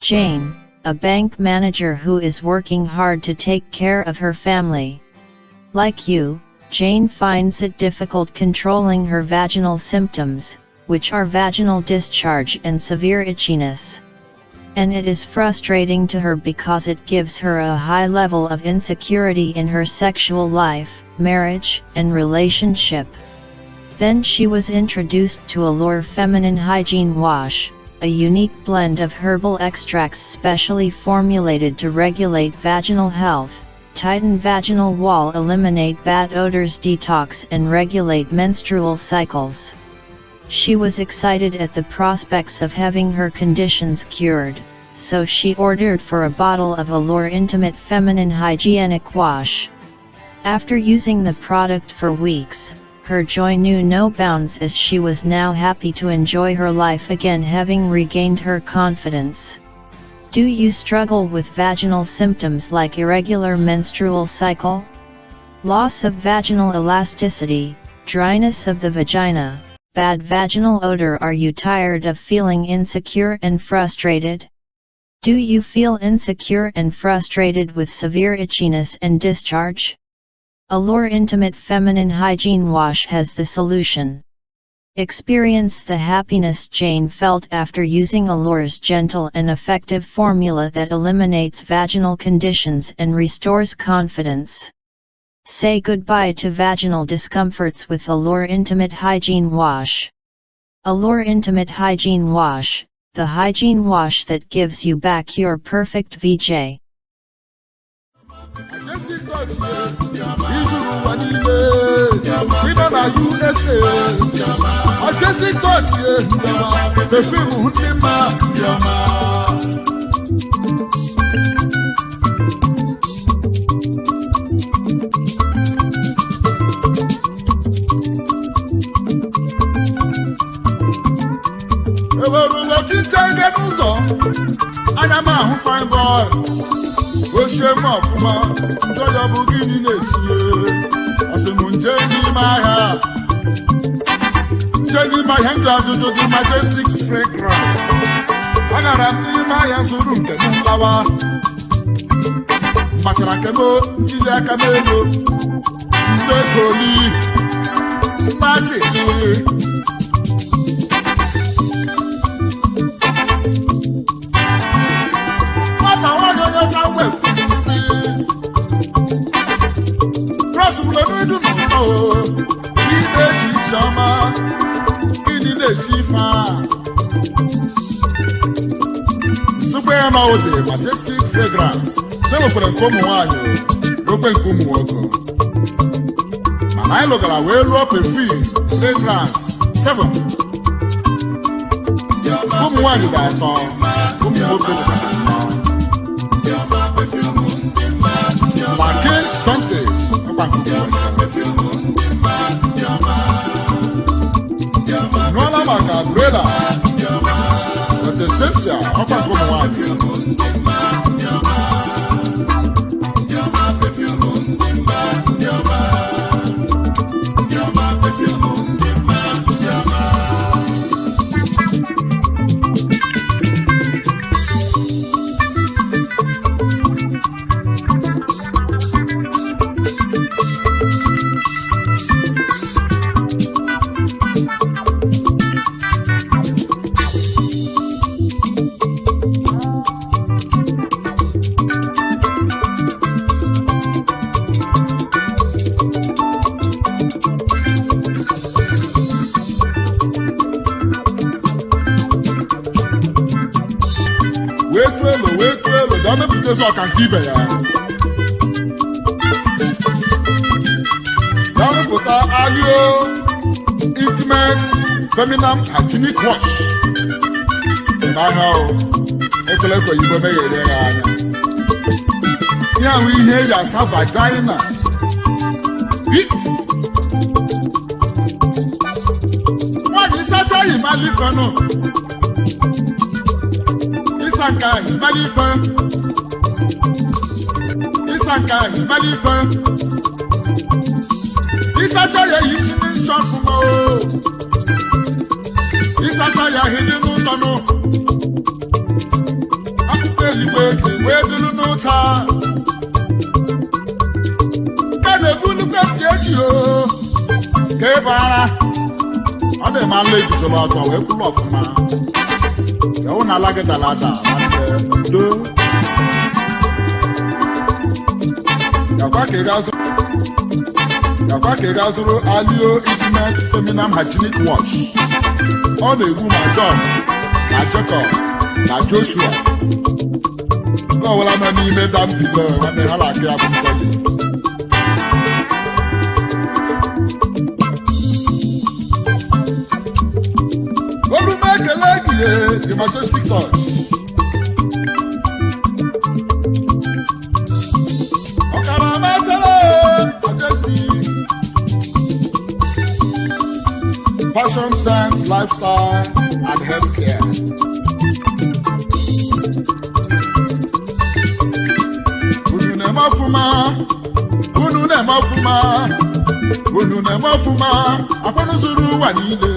Jane, a bank manager who is working hard to take care of her family. Like you, Jane finds it difficult controlling her vaginal symptoms, which are vaginal discharge and severe itchiness. And it is frustrating to her because it gives her a high level of insecurity in her sexual life, marriage, and relationship. Then she was introduced to Allure Feminine Hygiene Wash, a unique blend of herbal extracts specially formulated to regulate vaginal health, tighten vaginal wall, eliminate bad odors, detox and regulate menstrual cycles. She was excited at the prospects of having her conditions cured, so she ordered for a bottle of Allure Intimate Feminine Hygienic Wash. After using the product for weeks, her joy knew no bounds as she was now happy to enjoy her life again, having regained her confidence. Do you struggle with vaginal symptoms like irregular menstrual cycle, loss of vaginal elasticity, dryness of the vagina, bad vaginal odor? Are you tired of feeling insecure and frustrated? Do you feel insecure and frustrated with severe itchiness and discharge? Allure Intimate Feminine Hygiene Wash has the solution. Experience the happiness Jane felt after using Allure's gentle and effective formula that eliminates vaginal conditions and restores confidence. Say goodbye to vaginal discomforts with Allure Intimate Hygiene Wash. Allure Intimate Hygiene Wash, the hygiene wash that gives you back your perfect VJ. Majestic touch, USA. Majestic touch, perfume, fine boy. Shame of ma, joy of beginning this year. As a munjani my Jenny my hand to the Majestic fragrance. I got a my hands to room the flower. Macharakamo, Giacamelo, Becoli, Majestic. Majestic fragrance. Never for a common one. Open come walker. And I look at a well up a free fragrance. 7. Come one by now. Come open my king Sunday. No la umbrella. But the sense of a common one. So I can keep it. Down put allure intimate feminine hygienic wash. And I know it's like you go there. Yeah, we hear you have vagina. What is that? You might live for no. It's a guy, you might live for. Isaka, Malifa. Isaka, is in short for Isaka, hidden no. fara ọ dị ma nle guzoro ọtọ wee kwụrụ ọfụma ya wụ na ala gị dara ada nwanne do yakwa ka ị ga-azụrụ allure.intimate feminine hygienic wash ọ na-egbu ma John na Jacob na Joshua nke ọbụla nọ n'ime dambile nwanne ha na-aka ya bụ mkpọli olu m ekele gị the Majestic touch ọkara mechere Majestic fashion sense lifestyle and healthcare unu na-eme ọfụma akwanụ zuru ụwa niile